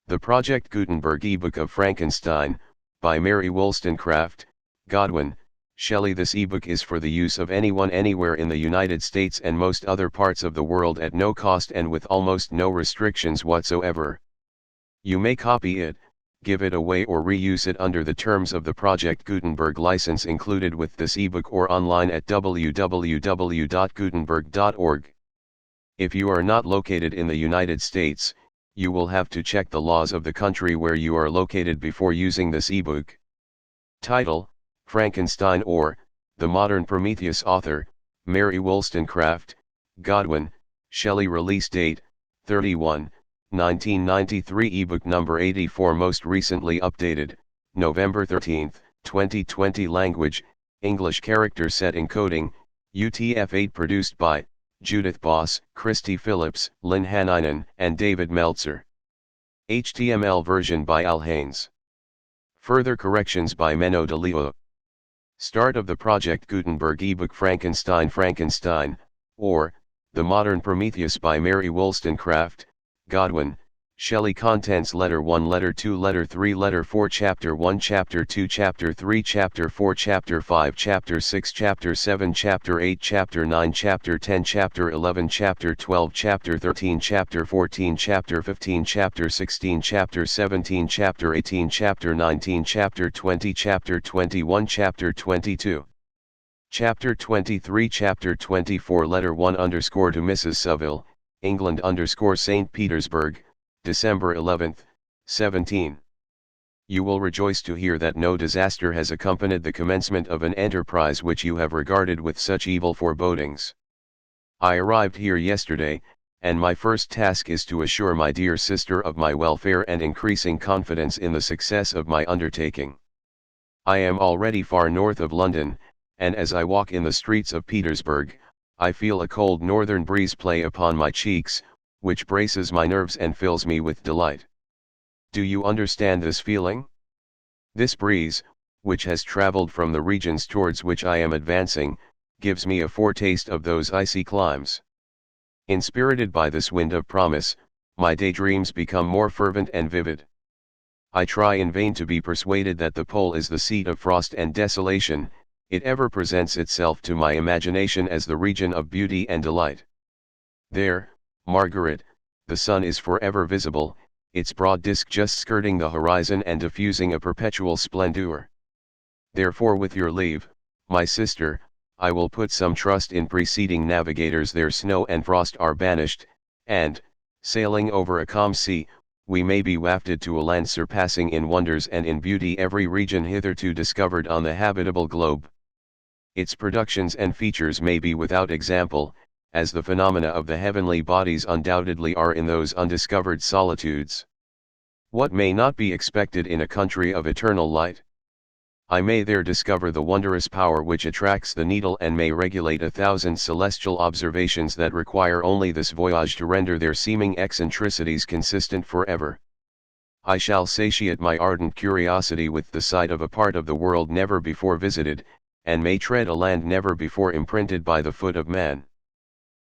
The Project Gutenberg ebook of Frankenstein, by Mary Wollstonecraft, Godwin, Shelley. This ebook is for the use of anyone anywhere in the United States and most other parts of the world at no cost and with almost no restrictions whatsoever. You may copy it, give it away or reuse it under the terms of the Project Gutenberg license included with this ebook or online at www.gutenberg.org. If you are not located in the United States, you will have to check the laws of the country where you are located before using this ebook. Title: Frankenstein or The Modern Prometheus. Author: Mary Wollstonecraft, Godwin, Shelley. Release date: 31/1993. Ebook number 84. Most recently updated, November 13, 2020. Language: English. Character set encoding, UTF-8. Produced by Judith Boss, Christy Phillips, Lynn Haninen, and David Meltzer. HTML version by Al Haynes. Further corrections by Menno de Leeuw. Start of the Project Gutenberg ebook Frankenstein, or The Modern Prometheus by Mary Wollstonecraft, Godwin, Shelley. Contents: Letter 1, Letter 2, Letter 3, Letter 4, Chapter 1, Chapter 2, Chapter 3, Chapter 4, Chapter 5, Chapter 6, Chapter 7, Chapter 8, Chapter 9, Chapter 10, Chapter 11, Chapter 12, Chapter 13, Chapter 14, Chapter 15, Chapter 16, Chapter 17, Chapter 18, Chapter 19, Chapter 20, Chapter 21, Chapter 22, Chapter 23, Chapter 24. Letter 1 _ to Mrs. Saville, England _ St. Petersburg, December 11, 17. You will rejoice to hear that no disaster has accompanied the commencement of an enterprise which you have regarded with such evil forebodings. I arrived here yesterday, and my first task is to assure my dear sister of my welfare and increasing confidence in the success of my undertaking. I am already far north of London, and as I walk in the streets of Petersburg, I feel a cold northern breeze play upon my cheeks, which braces my nerves and fills me with delight. Do you understand this feeling? This breeze, which has traveled from the regions towards which I am advancing, gives me a foretaste of those icy climes. Inspirited by this wind of promise, my daydreams become more fervent and vivid. I try in vain to be persuaded that the pole is the seat of frost and desolation. It ever presents itself to my imagination as the region of beauty and delight. There, Margaret, the sun is forever visible, its broad disk just skirting the horizon and diffusing a perpetual splendor. Therefore, with your leave, my sister, I will put some trust in preceding navigators. There snow and frost are banished, and, sailing over a calm sea, we may be wafted to a land surpassing in wonders and in beauty every region hitherto discovered on the habitable globe. Its productions and features may be without example, as the phenomena of the heavenly bodies undoubtedly are in those undiscovered solitudes. What may not be expected in a country of eternal light? I may there discover the wondrous power which attracts the needle and may regulate 1,000 celestial observations that require only this voyage to render their seeming eccentricities consistent forever. I shall satiate my ardent curiosity with the sight of a part of the world never before visited, and may tread a land never before imprinted by the foot of man.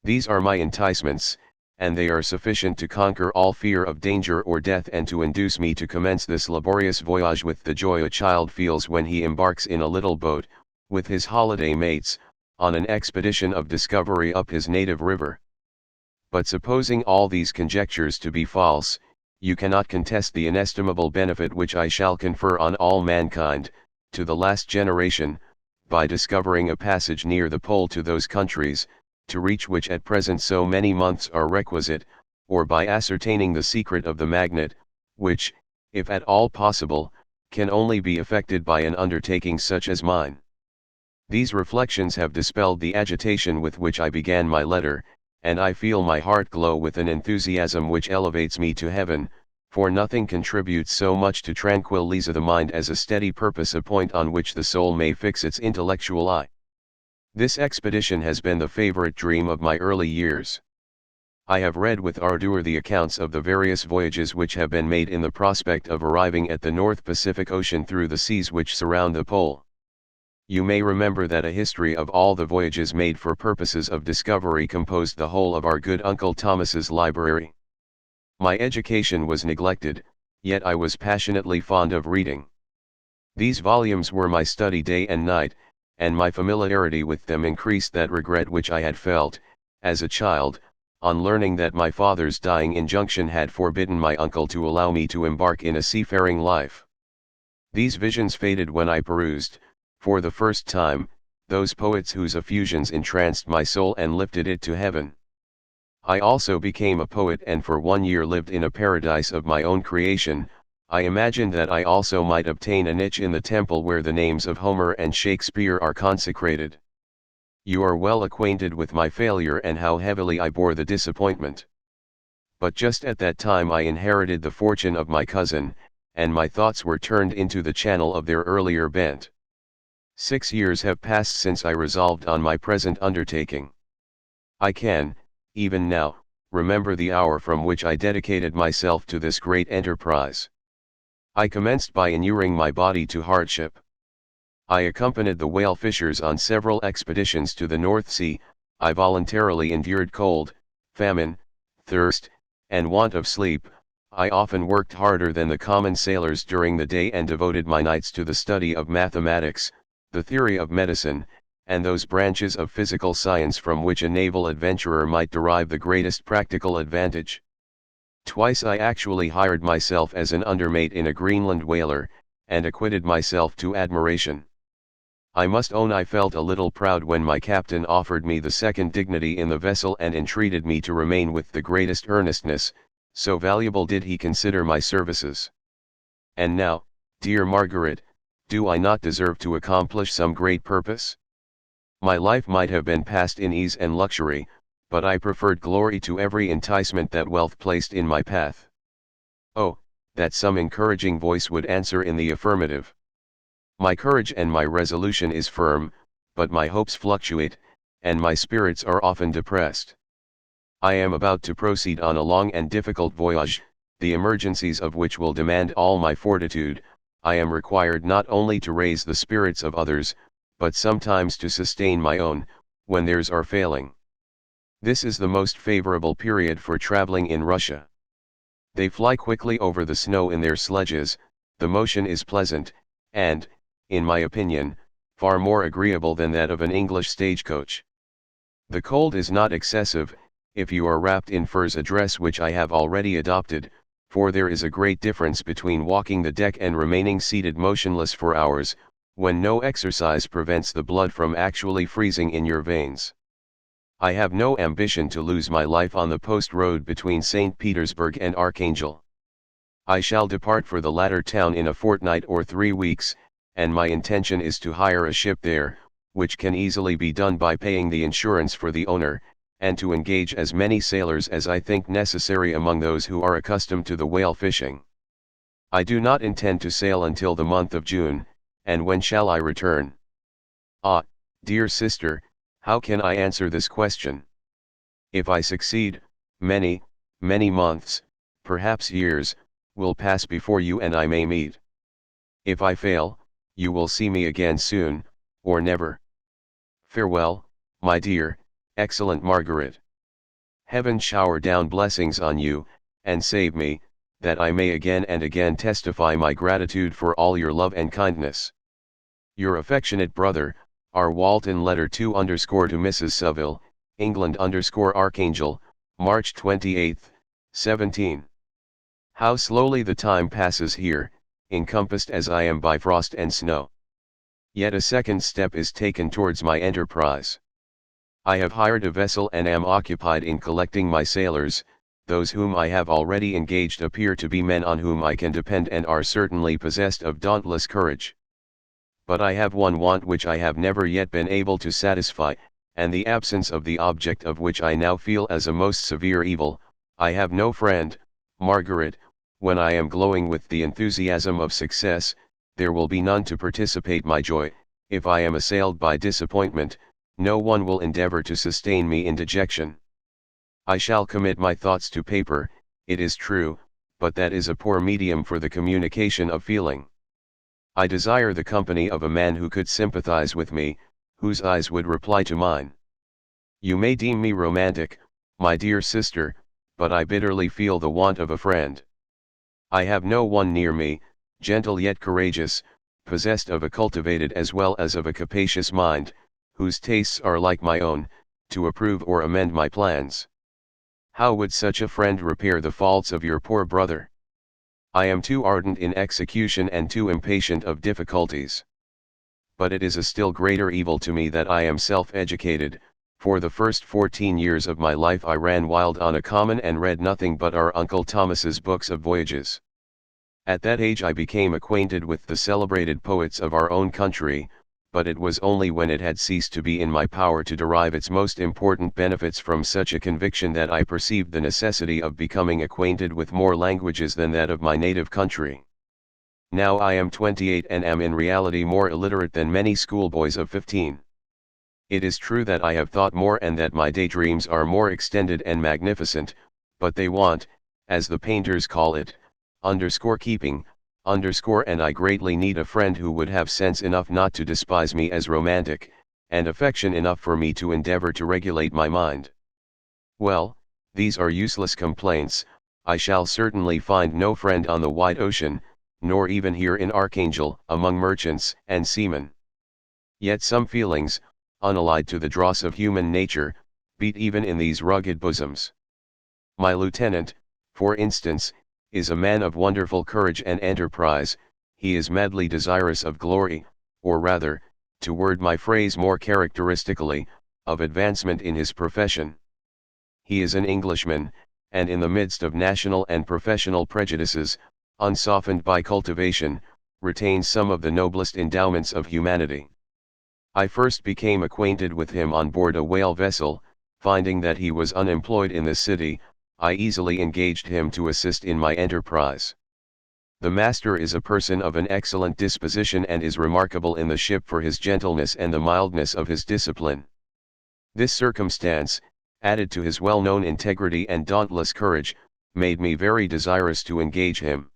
These are my enticements, and they are sufficient to conquer all fear of danger or death and to induce me to commence this laborious voyage with the joy a child feels when he embarks in a little boat, with his holiday mates, on an expedition of discovery up his native river. But supposing all these conjectures to be false, you cannot contest the inestimable benefit which I shall confer on all mankind, to the last generation, by discovering a passage near the pole to those countries, to reach which at present so many months are requisite, or by ascertaining the secret of the magnet, which, if at all possible, can only be effected by an undertaking such as mine. These reflections have dispelled the agitation with which I began my letter, and I feel my heart glow with an enthusiasm which elevates me to heaven, for nothing contributes so much to tranquilize the mind as a steady purpose, a point on which the soul may fix its intellectual eye. This expedition has been the favorite dream of my early years. I have read with ardor the accounts of the various voyages which have been made in the prospect of arriving at the North Pacific Ocean through the seas which surround the pole. You may remember that a history of all the voyages made for purposes of discovery composed the whole of our good Uncle Thomas's library. My education was neglected, yet I was passionately fond of reading. These volumes were my study day and night, and my familiarity with them increased that regret which I had felt, as a child, on learning that my father's dying injunction had forbidden my uncle to allow me to embark in a seafaring life. These visions faded when I perused, for the first time, those poets whose effusions entranced my soul and lifted it to heaven. I also became a poet and for 1 year lived in a paradise of my own creation. I imagined that I also might obtain a niche in the temple where the names of Homer and Shakespeare are consecrated. You are well acquainted with my failure and how heavily I bore the disappointment. But just at that time I inherited the fortune of my cousin, and my thoughts were turned into the channel of their earlier bent. 6 years have passed since I resolved on my present undertaking. I can, even now, remember the hour from which I dedicated myself to this great enterprise. I commenced by inuring my body to hardship. I accompanied the whale fishers on several expeditions to the North Sea. I voluntarily endured cold, famine, thirst, and want of sleep. I often worked harder than the common sailors during the day and devoted my nights to the study of mathematics, the theory of medicine, and those branches of physical science from which a naval adventurer might derive the greatest practical advantage. Twice I actually hired myself as an undermate in a Greenland whaler, and acquitted myself to admiration. I must own I felt a little proud when my captain offered me the second dignity in the vessel and entreated me to remain with the greatest earnestness, so valuable did he consider my services. And now, dear Margaret, do I not deserve to accomplish some great purpose? My life might have been passed in ease and luxury, but I preferred glory to every enticement that wealth placed in my path. Oh, that some encouraging voice would answer in the affirmative. My courage and my resolution is firm, but my hopes fluctuate, and my spirits are often depressed. I am about to proceed on a long and difficult voyage, the emergencies of which will demand all my fortitude. I am required not only to raise the spirits of others, but sometimes to sustain my own, when theirs are failing. This is the most favorable period for traveling in Russia. They fly quickly over the snow in their sledges, the motion is pleasant, and, in my opinion, far more agreeable than that of an English stagecoach. The cold is not excessive, if you are wrapped in furs, a dress which I have already adopted, for there is a great difference between walking the deck and remaining seated motionless for hours, when no exercise prevents the blood from actually freezing in your veins. I have no ambition to lose my life on the post road between St. Petersburg and Archangel. I shall depart for the latter town in a fortnight or 3 weeks, and my intention is to hire a ship there, which can easily be done by paying the insurance for the owner, and to engage as many sailors as I think necessary among those who are accustomed to the whale fishing. I do not intend to sail until the month of June, and when shall I return? Ah, dear sister, how can I answer this question? If I succeed, many, many months, perhaps years, will pass before you and I may meet. If I fail, you will see me again soon, or never. Farewell, my dear, excellent Margaret. Heaven shower down blessings on you, and save me, that I may again and again testify my gratitude for all your love and kindness. Your affectionate brother, R. Walton. Letter 2 _ to Mrs. Saville, England _ Archangel, March 28, 17. How slowly the time passes here, encompassed as I am by frost and snow. Yet a second step is taken towards my enterprise. I have hired a vessel and am occupied in collecting my sailors. Those whom I have already engaged appear to be men on whom I can depend and are certainly possessed of dauntless courage. But I have one want which I have never yet been able to satisfy, and the absence of the object of which I now feel as a most severe evil. I have no friend, Margaret. When I am glowing with the enthusiasm of success, there will be none to participate my joy. If I am assailed by disappointment, no one will endeavor to sustain me in dejection. I shall commit my thoughts to paper, it is true, but that is a poor medium for the communication of feeling. I desire the company of a man who could sympathize with me, whose eyes would reply to mine. You may deem me romantic, my dear sister, but I bitterly feel the want of a friend. I have no one near me, gentle yet courageous, possessed of a cultivated as well as of a capacious mind, whose tastes are like my own, to approve or amend my plans. How would such a friend repair the faults of your poor brother? I am too ardent in execution and too impatient of difficulties. But it is a still greater evil to me that I am self-educated. For the first 14 years of my life I ran wild on a common and read nothing but our Uncle Thomas's books of voyages. At that age I became acquainted with the celebrated poets of our own country, but it was only when it had ceased to be in my power to derive its most important benefits from such a conviction that I perceived the necessity of becoming acquainted with more languages than that of my native country. Now I am 28 and am in reality more illiterate than many schoolboys of 15. It is true that I have thought more and that my daydreams are more extended and magnificent, but they want, as the painters call it, keeping, and I greatly need a friend who would have sense enough not to despise me as romantic, and affection enough for me to endeavor to regulate my mind. Well, these are useless complaints. I shall certainly find no friend on the wide ocean, nor even here in Archangel, among merchants and seamen. Yet some feelings, unallied to the dross of human nature, beat even in these rugged bosoms. My lieutenant, for instance, is a man of wonderful courage and enterprise. He is madly desirous of glory, or rather, to word my phrase more characteristically, of advancement in his profession. He is an Englishman, and in the midst of national and professional prejudices, unsoftened by cultivation, retains some of the noblest endowments of humanity. I first became acquainted with him on board a whale vessel. Finding that he was unemployed in the city, I easily engaged him to assist in my enterprise. The master is a person of an excellent disposition and is remarkable in the ship for his gentleness and the mildness of his discipline. This circumstance, added to his well-known integrity and dauntless courage, made me very desirous to engage him.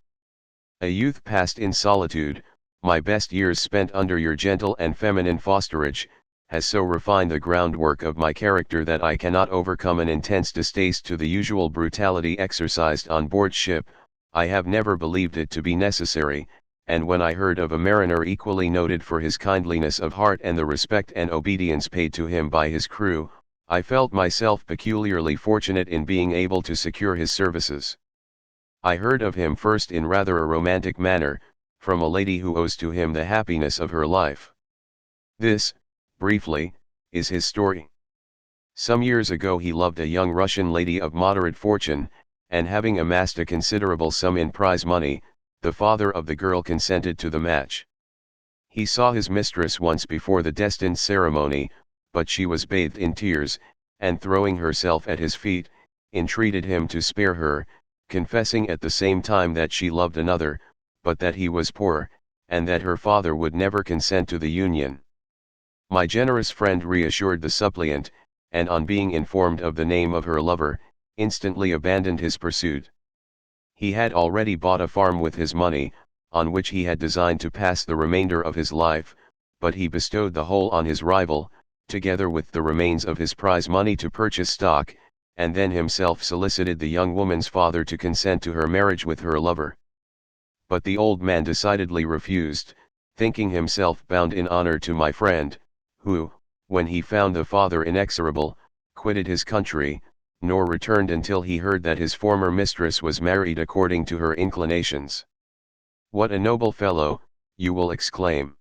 A youth passed in solitude, my best years spent under your gentle and feminine fosterage, has so refined the groundwork of my character that I cannot overcome an intense distaste to the usual brutality exercised on board ship. I have never believed it to be necessary, and when I heard of a mariner equally noted for his kindliness of heart and the respect and obedience paid to him by his crew, I felt myself peculiarly fortunate in being able to secure his services. I heard of him first in rather a romantic manner, from a lady who owes to him the happiness of her life. This, briefly, is his story. Some years ago he loved a young Russian lady of moderate fortune, and having amassed a considerable sum in prize money, the father of the girl consented to the match. He saw his mistress once before the destined ceremony, but she was bathed in tears, and throwing herself at his feet, entreated him to spare her, confessing at the same time that she loved another, but that he was poor, and that her father would never consent to the union. My generous friend reassured the suppliant, and on being informed of the name of her lover, instantly abandoned his pursuit. He had already bought a farm with his money, on which he had designed to pass the remainder of his life, but he bestowed the whole on his rival, together with the remains of his prize money to purchase stock, and then himself solicited the young woman's father to consent to her marriage with her lover. But the old man decidedly refused, thinking himself bound in honor to my friend, who, when he found the father inexorable, quitted his country, nor returned until he heard that his former mistress was married according to her inclinations. What a noble fellow, you will exclaim.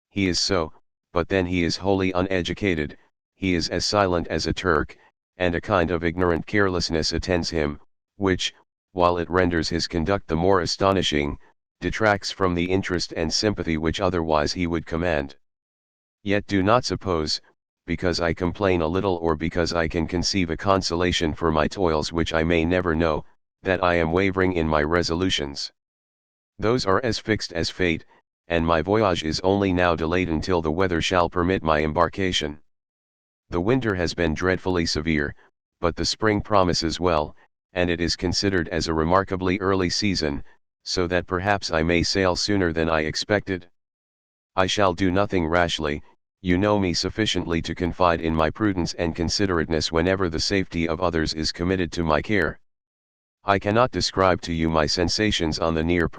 He is so, but then he is wholly uneducated, he is as silent as a Turk, and a kind of ignorant carelessness attends him, which, while it renders his conduct the more astonishing, detracts from the interest and sympathy which otherwise he would command. Yet do not suppose, because I complain a little or because I can conceive a consolation for my toils which I may never know, that I am wavering in my resolutions. Those are as fixed as fate, and my voyage is only now delayed until the weather shall permit my embarkation. The winter has been dreadfully severe, but the spring promises well, and it is considered as a remarkably early season, so that perhaps I may sail sooner than I expected. I shall do nothing rashly. You know me sufficiently to confide in my prudence and considerateness whenever the safety of others is committed to my care. I cannot describe to you my sensations on the near